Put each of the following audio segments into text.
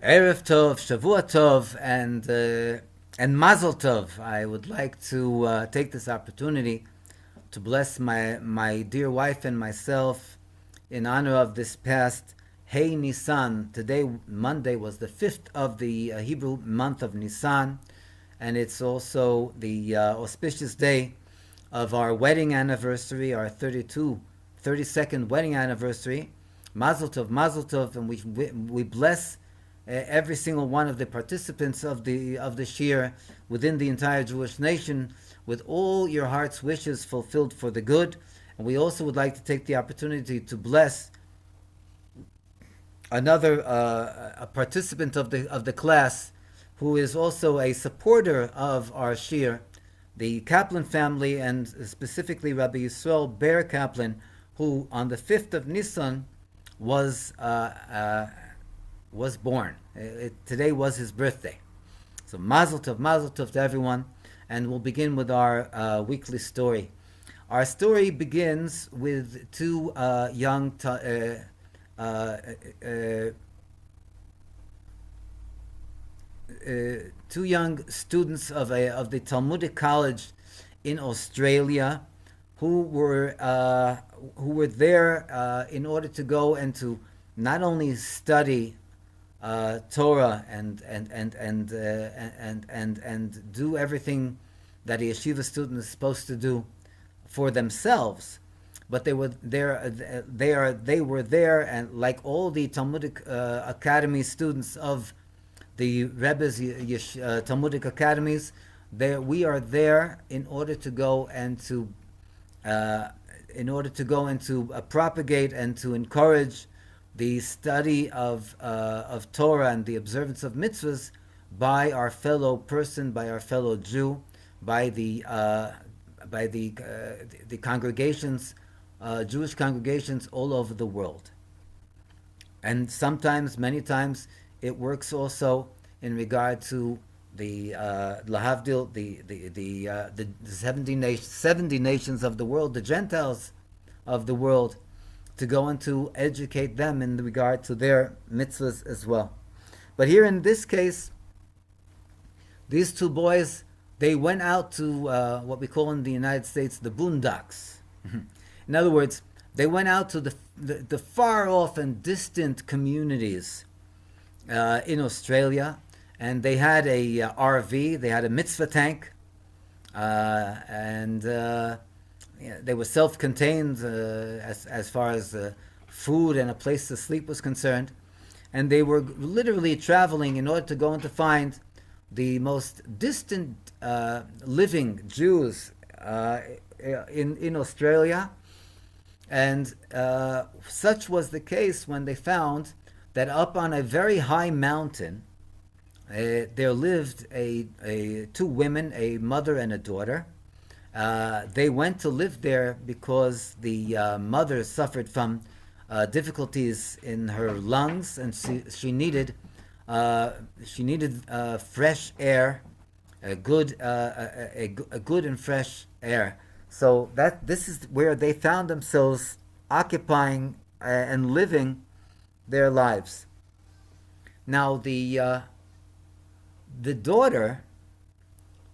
Erev Tov, Shavua Tov, and Mazel Tov. I would like to take this opportunity to bless my dear wife and myself in honor of this past Hey Nisan. Today, Monday, was the 5th of the Hebrew month of Nisan, and it's also the auspicious day of our wedding anniversary, our 32nd wedding anniversary. Mazel Tov, and we bless every single one of the participants of the shir within the entire Jewish nation with all your heart's wishes fulfilled for the good. And we also would like to take the opportunity to bless another a participant of the class who is also a supporter of our shir, the Kaplan family, and specifically Rabbi Yisrael Ber Kaplan, who on the 5th of Nisan was born. Today was his birthday. So Mazel Tov to everyone, and we'll begin with our weekly story. Our story begins with two young students of the Talmudic college in Australia who were there in order to go and to not only study Torah and do everything that a yeshiva student is supposed to do for themselves, but they were there, and like all the Talmudic Academy students of the Rebbe's Talmudic academies, we are there in order to go and to propagate and to encourage the study of Torah and the observance of mitzvahs by our fellow person, by our fellow Jew, by the congregations, Jewish congregations all over the world. And sometimes, many times, it works also in regard to the lahavdil, the 70 nations of the world, the Gentiles of the world, to go and to educate them in regard to their mitzvahs as well. But here in this case, these two boys, they went out to what we call in the United States the boondocks. In other words, they went out to the far off and distant communities in Australia, and they had a RV, they had a mitzvah tank, and they were self-contained as far as food and a place to sleep was concerned, and they were literally traveling in order to go and to find the most distant living Jews in Australia. And such was the case when they found that up on a very high mountain there lived two women, a mother and a daughter. They went to live there because the mother suffered from difficulties in her lungs, and she needed fresh air, a good and fresh air. So this is where they found themselves occupying and living their lives. Now the daughter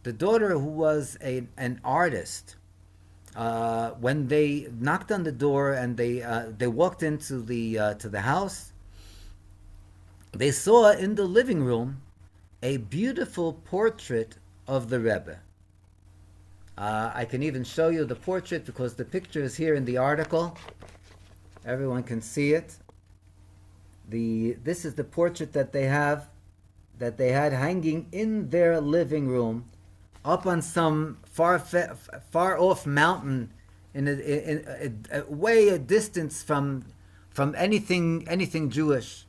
who was an artist, when they knocked on the door and they walked into the house, they saw in the living room a beautiful portrait of the Rebbe. I can even show you the portrait because the picture is here in the article. Everyone can see it. This is the portrait that they had hanging in their living room, up on some far off mountain, in a way a distance from anything Jewish.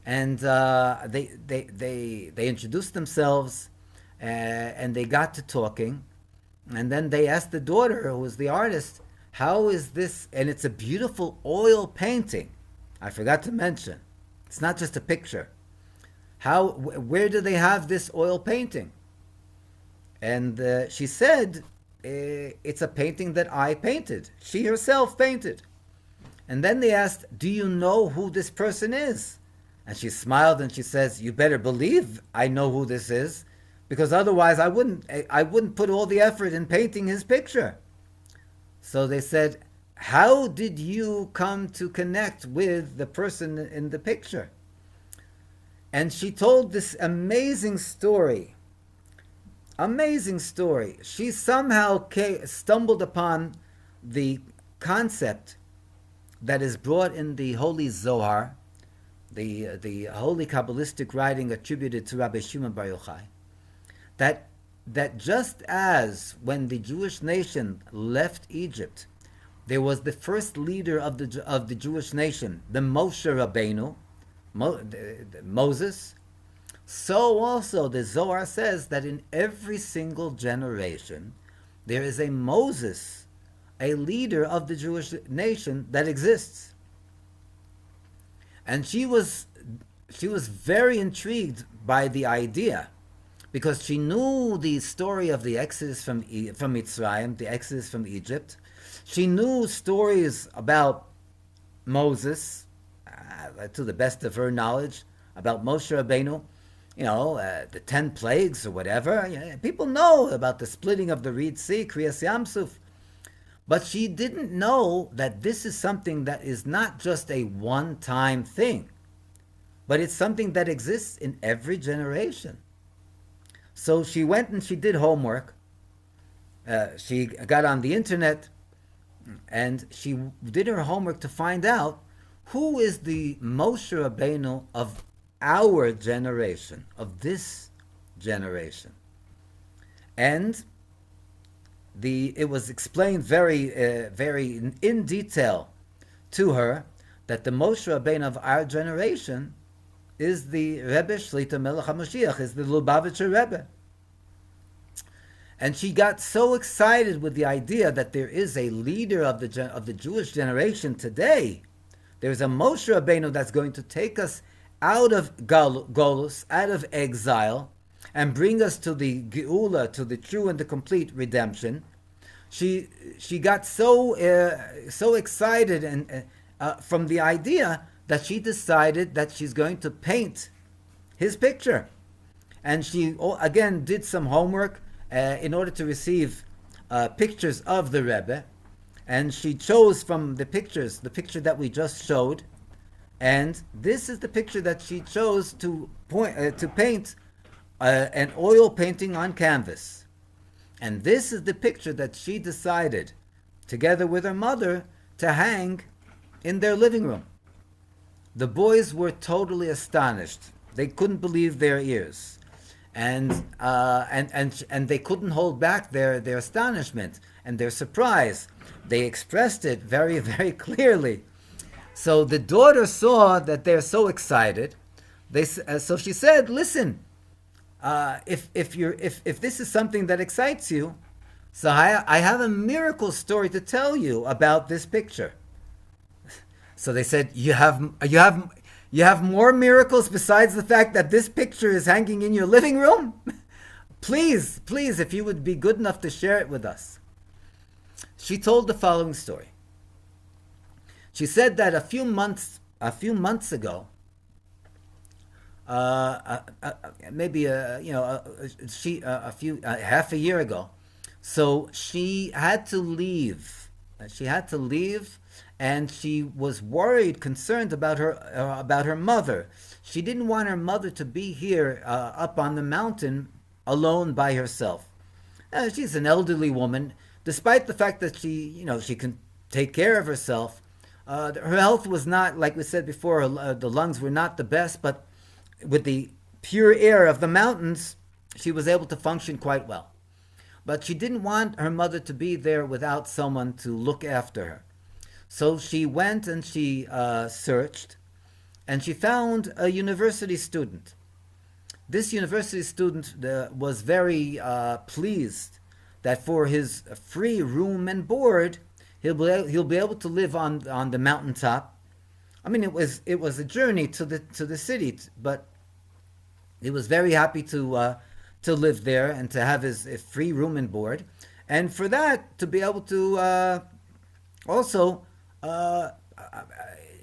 And they introduced themselves, and they got to talking, and then they asked the daughter, who was the artist, how is this? And it's a beautiful oil painting. I forgot to mention, it's not just a picture. Where do they have this oil painting? And she said, it's a painting that I painted. She herself painted. And then they asked, do you know who this person is? And she smiled and she says, "You better believe I know who this is, because otherwise I wouldn't put all the effort in painting his picture." So they said, "How did you come to connect with the person in the picture?" And she told this amazing story. Amazing story. She somehow stumbled upon the concept that is brought in the Holy Zohar, the holy Kabbalistic writing attributed to Rabbi Shimon Bar Yochai, that just as when the Jewish nation left Egypt, there was the first leader of the Jewish nation, the Moshe Rabbeinu, Moses. So also the Zohar says that in every single generation there is a Moses, a leader of the Jewish nation that exists. And she was very intrigued by the idea, because she knew the story of the exodus from Mitzrayim, the exodus from Egypt. She knew stories about Moses, to the best of her knowledge, about Moshe Rabbeinu, the 10 plagues or whatever. People know about the splitting of the Red Sea, Kriyas Yamsuf. But she didn't know that this is something that is not just a one-time thing, but it's something that exists in every generation. So she went and she did homework. She got on the internet and she did her homework to find out who is the Moshe Rabbeinu of our generation, of this generation. And it was explained very in detail to her that the Moshe Rabbeinu of our generation is the Rebbe Shlita Melech Ha'Moshiach, is the Lubavitcher Rebbe. And she got so excited with the idea that there is a leader of the Jewish generation today. There's a Moshe Rabbeinu that's going to take us out of Golus, out of exile, and bring us to the Geula, to the true and the complete redemption. She got so excited and from the idea that she decided that she's going to paint his picture. And she again did some homework in order to receive pictures of the Rebbe. And she chose from the pictures, the picture that we just showed. And this is the picture that she chose to paint an oil painting on canvas. And this is the picture that she decided, together with her mother, to hang in their living room. The boys were totally astonished. They couldn't believe their ears. And they couldn't hold back their astonishment and their surprise. They expressed it very, very clearly. So the daughter saw that they're so excited. So she said, "Listen, if this is something that excites you, so I have a miracle story to tell you about this picture." So they said, "You have more miracles besides the fact that this picture is hanging in your living room? Please, if you would be good enough to share it with us." She told the following story. She said that a few months ago, half a year ago, so she had to leave. And she was worried, concerned about her mother. She didn't want her mother to be here up on the mountain alone by herself. She's an elderly woman, despite the fact that she can take care of herself. Her health was not, like we said before, the lungs were not the best, but with the pure air of the mountains, she was able to function quite well. But she didn't want her mother to be there without someone to look after her. So she went and she searched, and she found a university student. This university student was very pleased that for his free room and board, he'll be able to live on the mountaintop. I mean, it was a journey to the city, but he was very happy to live there and to have his free room and board, and for that to be able to also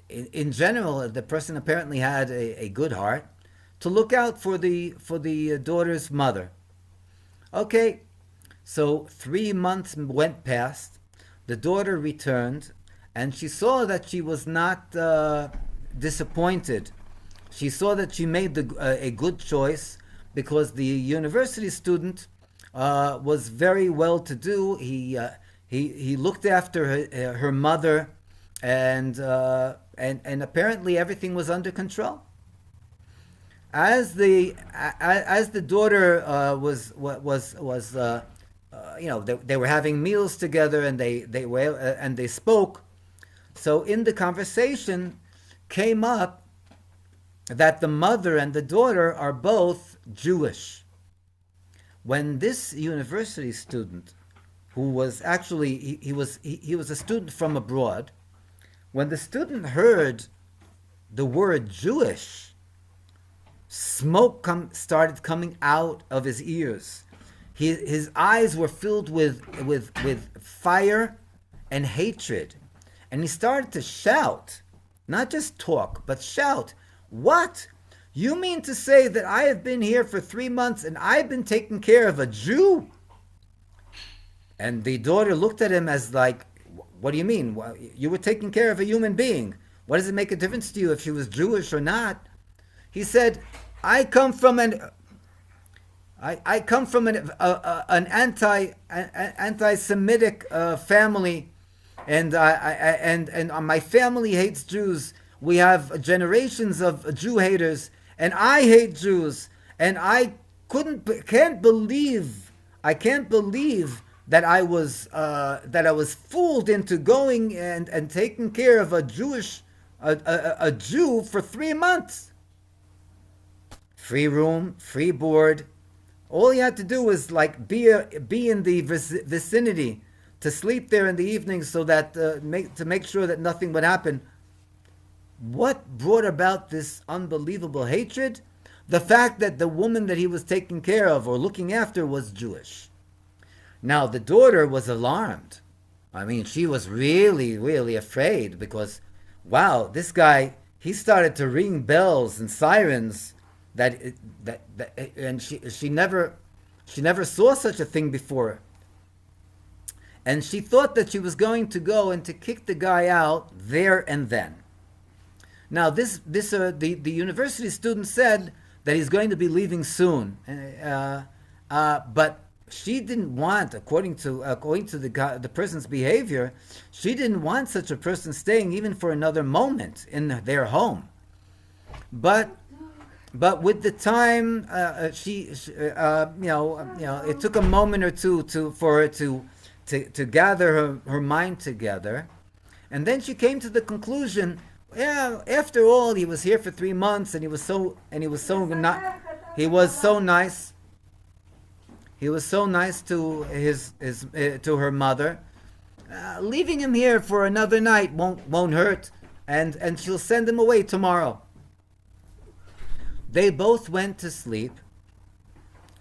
in general, the person apparently had a good heart to look out for the daughter's mother. Okay, so 3 months went past. The daughter returned, and she saw that she was not disappointed. She saw that she made a good choice because the university student was very well to do. He looked after her mother, and apparently everything was under control. As the daughter they were having meals together, and they spoke. So in the conversation came up that the mother and the daughter are both Jewish. When this university student, who was actually he was a student from abroad, when the student heard the word Jewish, smoke started coming out of his ears. His eyes were filled with fire and hatred, and he started to shout, not just talk, but shout. What? You mean to say that I have been here for 3 months and I've been taking care of a Jew? And the daughter looked at him as like, what do you mean? You were taking care of a human being. What does it make a difference to you if she was Jewish or not? He said, I come from an anti-Semitic family, and my family hates Jews. We have generations of Jew haters, and I hate Jews, and I can't believe that I was fooled into going and taking care of a Jew for 3 months. Free room, free board. All you had to do was like be in the vicinity, to sleep there in the evening, so that to make sure that nothing would happen. What brought about this unbelievable hatred? The fact that the woman that he was taking care of or looking after was Jewish. Now the daughter was alarmed. I mean, she was really, really afraid, because, wow, this guy, he started to ring bells and sirens and she never saw such a thing before. And she thought that she was going to go and to kick the guy out there and then. Now the university student said that he's going to be leaving soon, but she didn't want, according to the person's behavior, she didn't want such a person staying even for another moment in their home. But with the time, it took a moment or two for her to gather her mind together, and then she came to the conclusion. Yeah, after all, he was here for 3 months, and he was so nice. He was so nice to to her mother. Leaving him here for another night won't hurt, and she'll send him away tomorrow. They both went to sleep,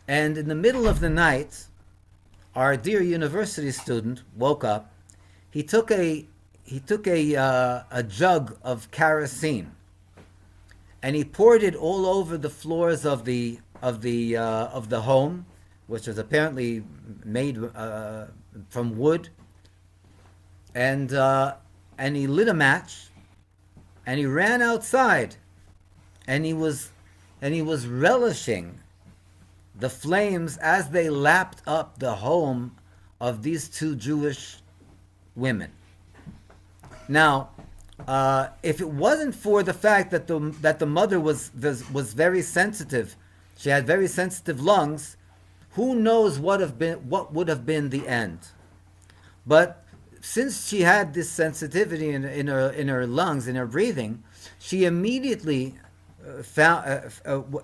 and in the middle of the night, our dear university student woke up. He took a jug of kerosene, and he poured it all over the floors of the home, which was apparently made from wood. And he lit a match, and he ran outside, and he was relishing the flames as they lapped up the home of these two Jewish women. Now, if it wasn't for the fact that the mother was very sensitive, she had very sensitive lungs, who knows what would have been the end. But since she had this sensitivity in her lungs, in her breathing, she immediately found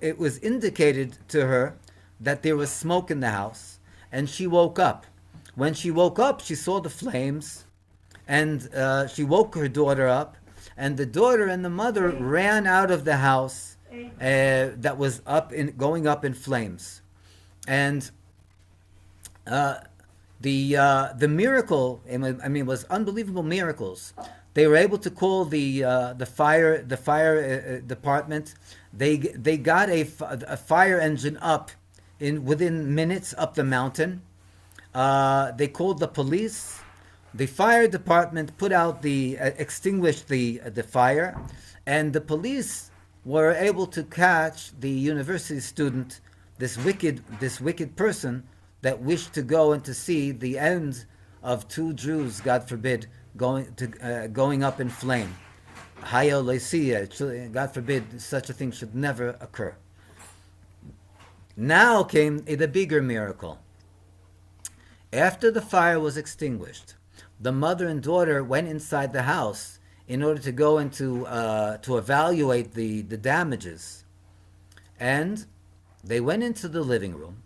it was indicated to her that there was smoke in the house, and she woke up. When she woke up, she saw the flames, and she woke her daughter up, and the daughter and the mother ran out of the house that was going up in flames. And the miracle, I mean, was unbelievable miracles. They were able to call the fire department. They got a fire engine up in within minutes up the mountain. They called the police. The fire department put out the extinguished the fire, and the police were able to catch the university student, this wicked person that wished to go and to see the end of two Jews, God forbid, going up in flame. Hayo leisia, God forbid, such a thing should never occur. Now came the bigger miracle. After the fire was extinguished, the mother and daughter went inside the house in order to go into to evaluate the damages, and they went into the living room,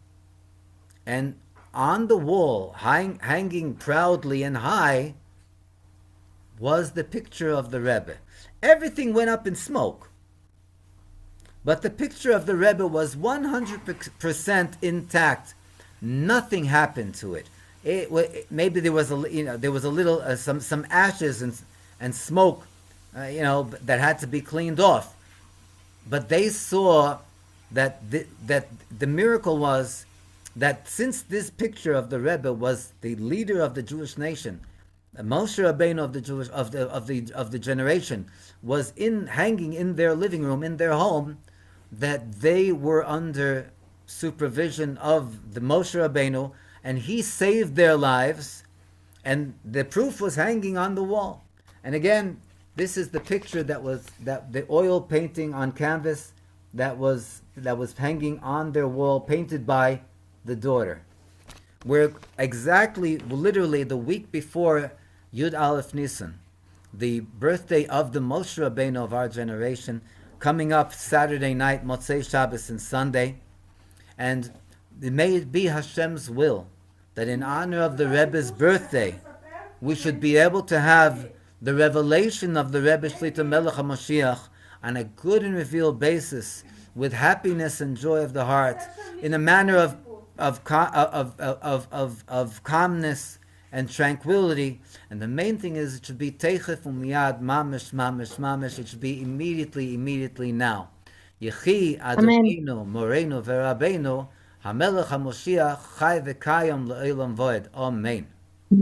and on the wall, hanging proudly and high, was the picture of the Rebbe. Everything went up in smoke, but the picture of the Rebbe was 100% intact. Nothing happened to it. Maybe there was a little some ashes and smoke, that had to be cleaned off. But they saw that the miracle was that since this picture of the Rebbe was the leader of the Jewish nation, Moshe Rabbeinu of the generation, was hanging in their living room in their home, that they were under supervision of the Moshe Rabbeinu, and he saved their lives, and the proof was hanging on the wall. And again, this is the picture that the oil painting on canvas that was hanging on their wall, painted by the daughter. Where exactly, literally, the week before Yud Aleph Nisan, the birthday of the Moshe Rabbeinu of our generation, coming up Saturday night, Motzei Shabbos and Sunday, and may it be Hashem's will that in honor of the Rebbe's birthday, we should be able to have the revelation of the Rebbe Shlita Melech Ha'Moshiach on a good and revealed basis, with happiness and joy of the heart, in a manner of calmness and tranquility. And the main thing is, it should be teichef umiyad, mamish, mamish, mamish. It should be immediately now. Yechi Amen. Adoninu Morenu Verabeinu Hamelech Ha'Moshiach Chai v'Kayam Le'olam Voed. Amen.